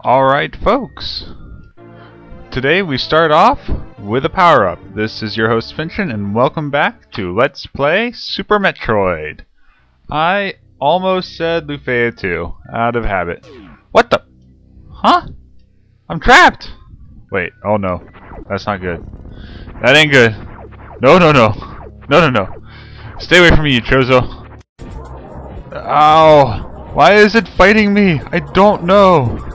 Alright folks, today we start off with a power-up. This is your host Finchin and welcome back to Let's Play Super Metroid. I almost said Lufea 2, out of habit. What the? Huh? I'm trapped! Wait, oh no, that's not good. That ain't good. No. Stay away from me, you Chozo. Ow! Why is it fighting me? I don't know.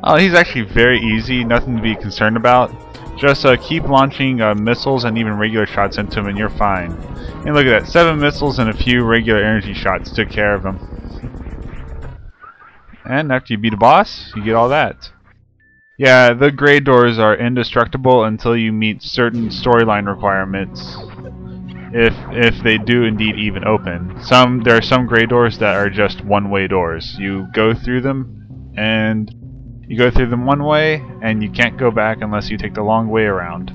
Oh, he's actually very easy, nothing to be concerned about. Just keep launching missiles and even regular shots into him and you're fine. And look at that, 7 missiles and a few regular energy shots took care of him. And after you beat a boss, you get all that. Yeah, the gray doors are indestructible until you meet certain storyline requirements. If they do indeed even open. There are some gray doors that are just one-way doors. You go through them and you go through them one way, and you can't go back unless you take the long way around.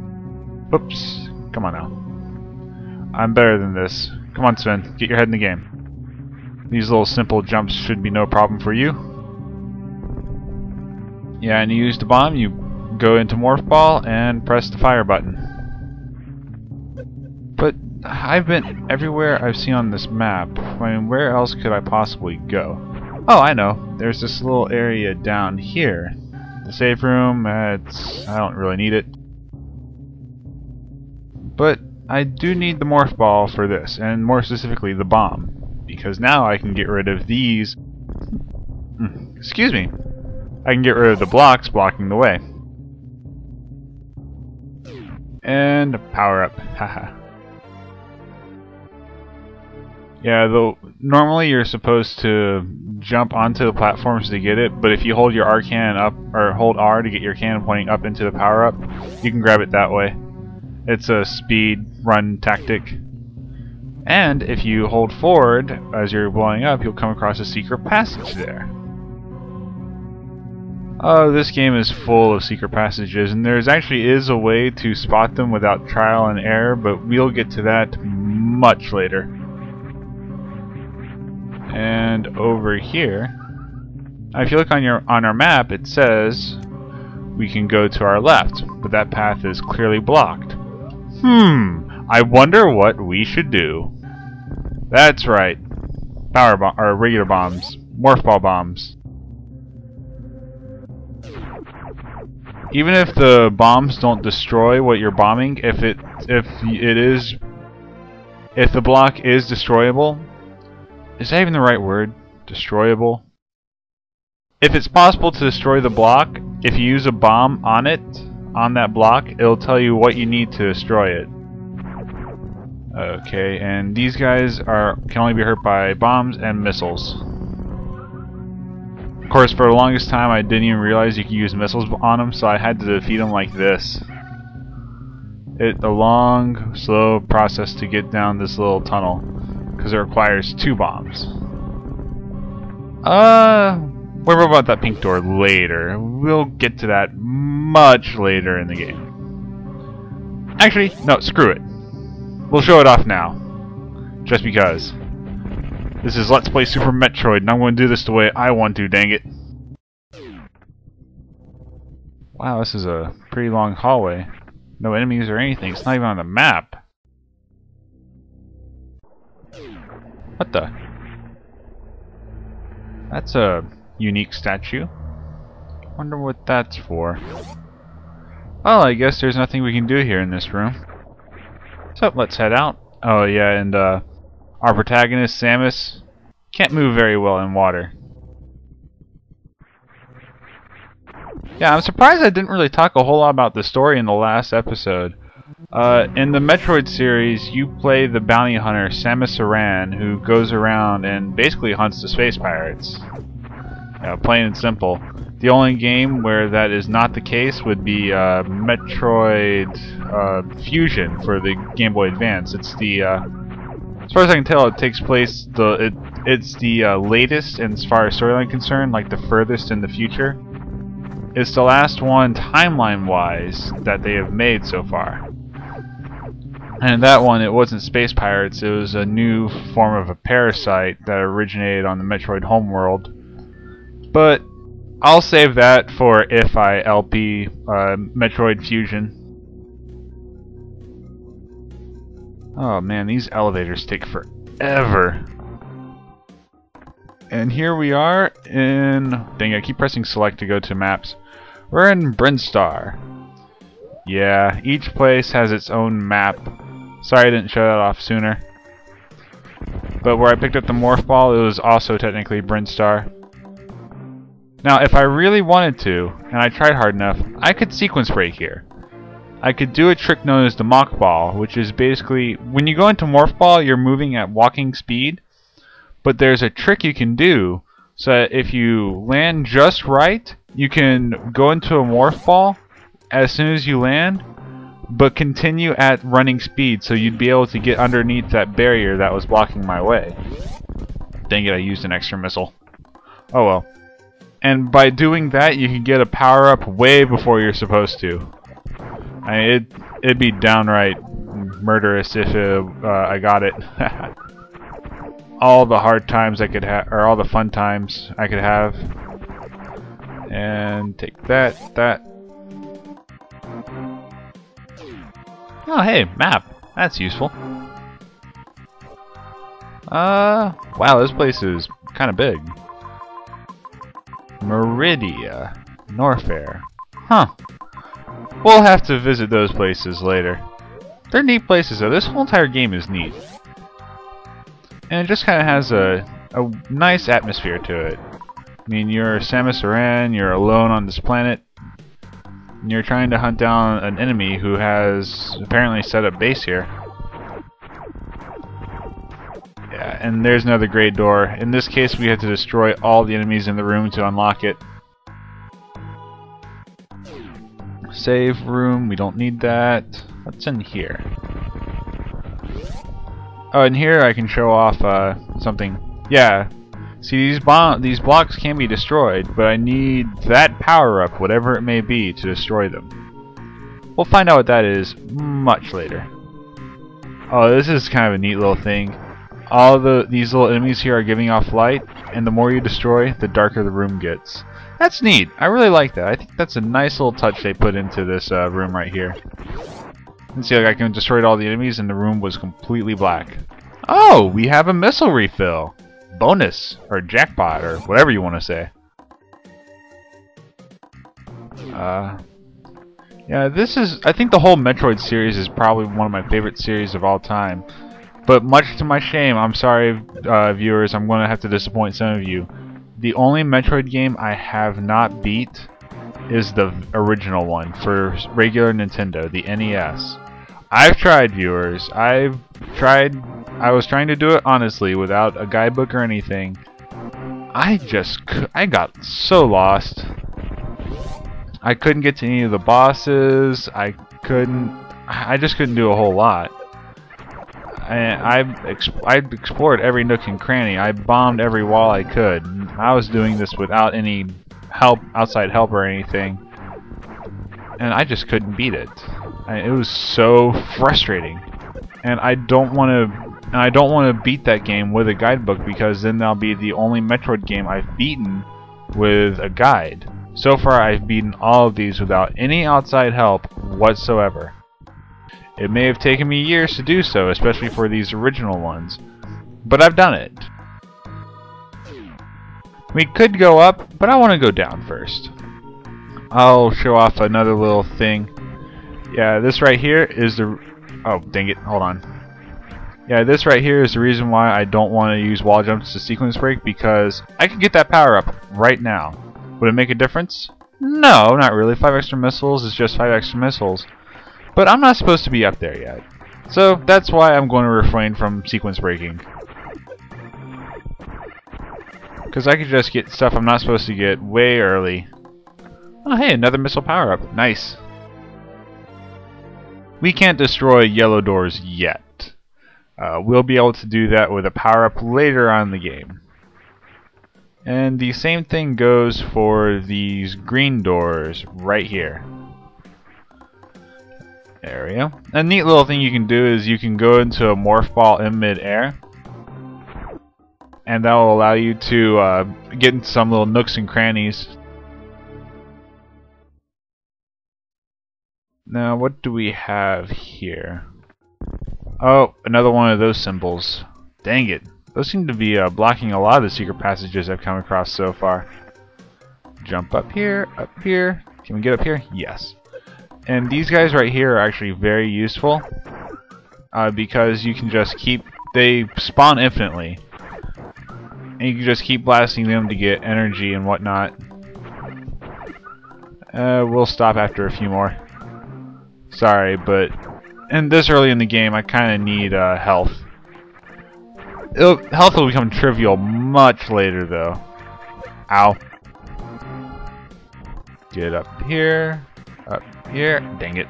Whoops. Come on now. I'm better than this. Come on, Sven. Get your head in the game. These little simple jumps should be no problem for you. Yeah, and you use the bomb, you go into Morph Ball, and press the fire button. But I've been everywhere I've seen on this map. I mean, where else could I possibly go? Oh, I know. There's this little area down here. The save room, I don't really need it. But I do need the Morph Ball for this, and more specifically the bomb. Because now I can get rid of these... excuse me. I can get rid of the blocks blocking the way. And power up. Haha. Yeah, though normally you're supposed to jump onto the platforms to get it, but if you hold your R cannon up, or hold R to get your cannon pointing up into the power up, you can grab it that way. It's a speed run tactic. And if you hold forward as you're blowing up, you'll come across a secret passage there. Oh, this game is full of secret passages, and there's actually is a way to spot them without trial and error, but we'll get to that much later. And over here, if you look on our map, it says we can go to our left, but that path is clearly blocked. I wonder what we should do. That's right, power bomb or regular bombs, morph ball bombs. Even if the bombs don't destroy what you're bombing, if the block is destroyable. Is that even the right word? Destroyable? If it's possible to destroy the block, if you use a bomb on it, on that block, it'll tell you what you need to destroy it. Okay, and these guys can only be hurt by bombs and missiles. Of course, for the longest time I didn't even realize you could use missiles on them, so I had to defeat them like this. It's a long, slow process to get down this little tunnel. Because it requires 2 bombs. We'll worry about that pink door later. We'll get to that much later in the game. Actually, no, screw it. We'll show it off now. Just because. This is Let's Play Super Metroid, and I'm going to do this the way I want to, dang it. Wow, this is a pretty long hallway. No enemies or anything. It's not even on the map. What the? That's a unique statue. Wonder what that's for. Well, I guess there's nothing we can do here in this room. So, let's head out. Oh yeah, and our protagonist, Samus, can't move very well in water. Yeah, I'm surprised I didn't really talk a whole lot about the story in the last episode. In the Metroid series, you play the bounty hunter Samus Aran, who goes around and basically hunts the space pirates. Plain and simple. The only game where that is not the case would be Metroid Fusion for the Game Boy Advance. It's the, as far as I can tell, it takes place it's the latest as far as storyline concerned, like the furthest in the future. It's the last one timeline-wise that they have made so far. And in that one, it wasn't space pirates, it was a new form of a parasite that originated on the Metroid homeworld. But I'll save that for if I LP Metroid Fusion. Oh man, these elevators take forever. And here we are in... Dang, I keep pressing select to go to maps. We're in Brinstar. Yeah, each place has its own map. Sorry I didn't show that off sooner. But where I picked up the Morph Ball, it was also technically Brinstar. Now, if I really wanted to, and I tried hard enough, I could sequence break here. I could do a trick known as the Mach Ball, which is basically, when you go into Morph Ball, you're moving at walking speed. But there's a trick you can do, so that if you land just right, you can go into a Morph Ball as soon as you land, but continue at running speed, so you'd be able to get underneath that barrier that was blocking my way. Dang it, I used an extra missile. Oh well. And by doing that, you can get a power-up way before you're supposed to. It'd be downright murderous if I got it. All the hard times I could have, or all the fun times I could have. And take that. Oh hey, map. That's useful. Wow, this place is kind of big. Meridia, Norfair. Huh. We'll have to visit those places later. They're neat places though. This whole entire game is neat. And it just kind of has a nice atmosphere to it. I mean, you're Samus Aran, you're alone on this planet, and you're trying to hunt down an enemy who has apparently set up base here. Yeah, and there's another great door. In this case, we have to destroy all the enemies in the room to unlock it. Save room, we don't need that. What's in here? Oh, in here I can show off something. Yeah, see these blocks can be destroyed, but I need that power-up, whatever it may be, to destroy them. We'll find out what that is much later. Oh, this is kind of a neat little thing. All these little enemies here are giving off light, and the more you destroy, the darker the room gets. That's neat. I really like that. I think that's a nice little touch they put into this room right here. And see, like, I can destroy all the enemies and the room was completely black. Oh, we have a missile refill. Bonus, or jackpot, or whatever you want to say. Yeah, this is... I think the whole Metroid series is probably one of my favorite series of all time. But much to my shame, I'm sorry, viewers, I'm going to have to disappoint some of you. The only Metroid game I have not beat is the original one for regular Nintendo, the NES. I've tried, viewers. I was trying to do it honestly without a guidebook or anything. I got so lost. I couldn't get to any of the bosses. I just couldn't do a whole lot. And I explored every nook and cranny. I bombed every wall I could. I was doing this without any help, outside help or anything, and I just couldn't beat it. It was so frustrating, and I don't want to beat that game with a guidebook, because then that'll be the only Metroid game I've beaten with a guide. So far, I've beaten all of these without any outside help whatsoever. It may have taken me years to do so, especially for these original ones, but I've done it. We could go up, but I want to go down first. I'll show off another little thing. Yeah, this right here is the... Oh, dang it, hold on. Yeah, this right here is the reason why I don't want to use wall jumps to sequence break, because I can get that power up right now. Would it make a difference? No, not really. 5 extra missiles is just 5 extra missiles. But I'm not supposed to be up there yet. So that's why I'm going to refrain from sequence breaking. Because I could just get stuff I'm not supposed to get way early. Oh hey, another missile power-up. Nice. We can't destroy yellow doors yet. We'll be able to do that with a power-up later on in the game. And the same thing goes for these green doors right here. There we go. A neat little thing you can do is you can go into a morph ball in mid-air, and that will allow you to get into some little nooks and crannies. Now, what do we have here? Oh, another one of those symbols. Dang it. Those seem to be blocking a lot of the secret passages I've come across so far. Jump up here, up here. Can we get up here? Yes. And these guys right here are actually very useful because you can just keep... They spawn infinitely. And you can just keep blasting them to get energy and whatnot. We'll stop after a few more. Sorry, but this early in the game, I kind of need health. Health will become trivial much later, though. Ow. Get up here. Up here. Dang it.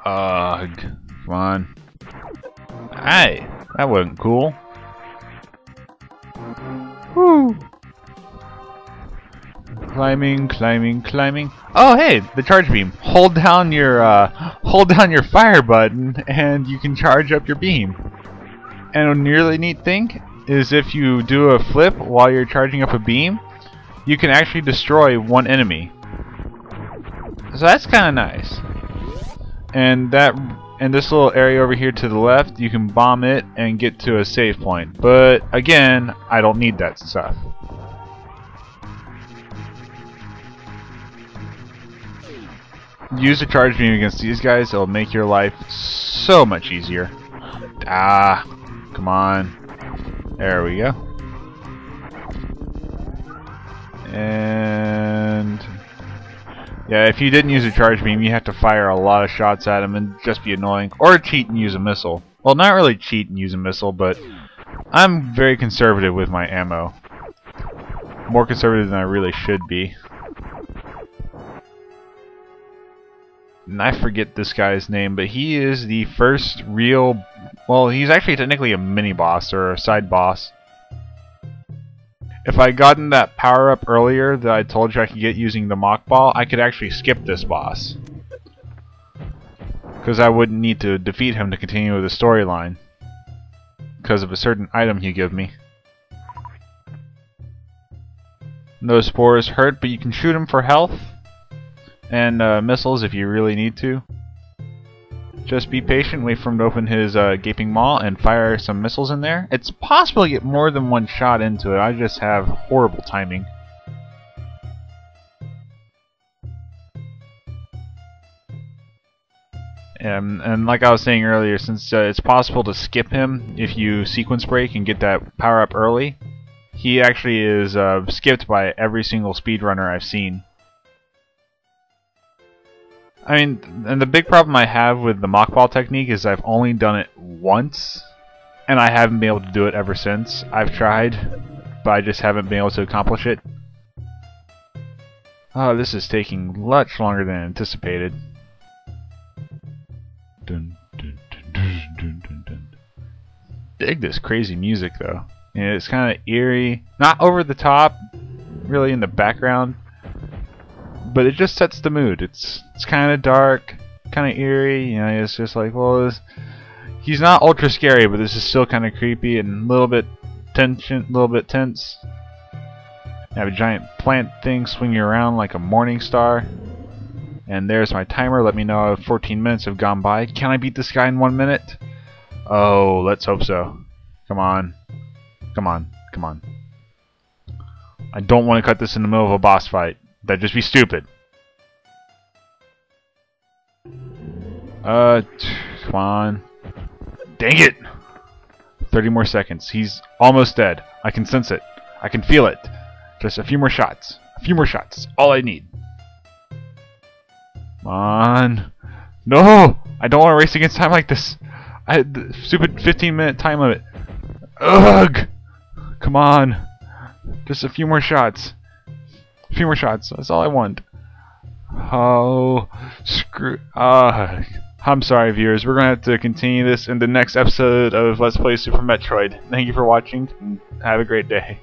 Ugh. Come on. Hey, that wasn't cool. Woo. Climbing, climbing, climbing. Oh, hey, the charge beam. Hold down your fire button, and you can charge up your beam. And a really neat thing is if you do a flip while you're charging up a beam, you can actually destroy one enemy. So that's kind of nice. And this little area over here to the left, you can bomb it and get to a save point. But again, I don't need that stuff. Use the charge beam against these guys, it'll make your life so much easier. Ah, come on. There we go. And yeah, if you didn't use a charge beam, you have to fire a lot of shots at him and just be annoying. Or cheat and use a missile. Well, not really cheat and use a missile, but I'm very conservative with my ammo. More conservative than I really should be. And I forget this guy's name, but he is the first real... Well, he's actually technically a mini-boss, or a side boss. If I'd gotten that power-up earlier that I told you I could get using the Mach Ball, I could actually skip this boss. Because I wouldn't need to defeat him to continue with the storyline. Because of a certain item he gave me. Those spores hurt, but you can shoot him for health. And missiles if you really need to. Just be patient, wait for him to open his gaping maw and fire some missiles in there. It's possible to get more than one shot into it, I just have horrible timing. And like I was saying earlier, since it's possible to skip him if you sequence break and get that power up early, he actually is skipped by every single speedrunner I've seen. I mean, and the big problem I have with the Mach Ball technique is I've only done it once, and I haven't been able to do it ever since. I've tried, but I just haven't been able to accomplish it. Oh, this is taking much longer than anticipated. Dun, dun, dun, dun, dun, dun, dun. Dig this crazy music, though. And it's kind of eerie, not over the top, really in the background. But it just sets the mood. It's kind of dark, kind of eerie. You know, it's just like, well, he's not ultra scary, but this is still kind of creepy and a little bit tense. I have a giant plant thing swinging around like a morning star. And there's my timer. Let me know if 14 minutes have gone by. Can I beat this guy in 1 minute? Oh, let's hope so. Come on, come on, come on. I don't want to cut this in the middle of a boss fight. That'd just be stupid. Come on. Dang it! 30 more seconds. He's almost dead. I can sense it. I can feel it. Just a few more shots. A few more shots. All I need. Come on. No! I don't want to race against time like this. I had the stupid 15-minute time limit. Ugh! Come on. Just a few more shots. A few more shots. That's all I want. Oh, screw. I'm sorry, viewers. We're going to have to continue this in the next episode of Let's Play Super Metroid. Thank you for watching, and have a great day.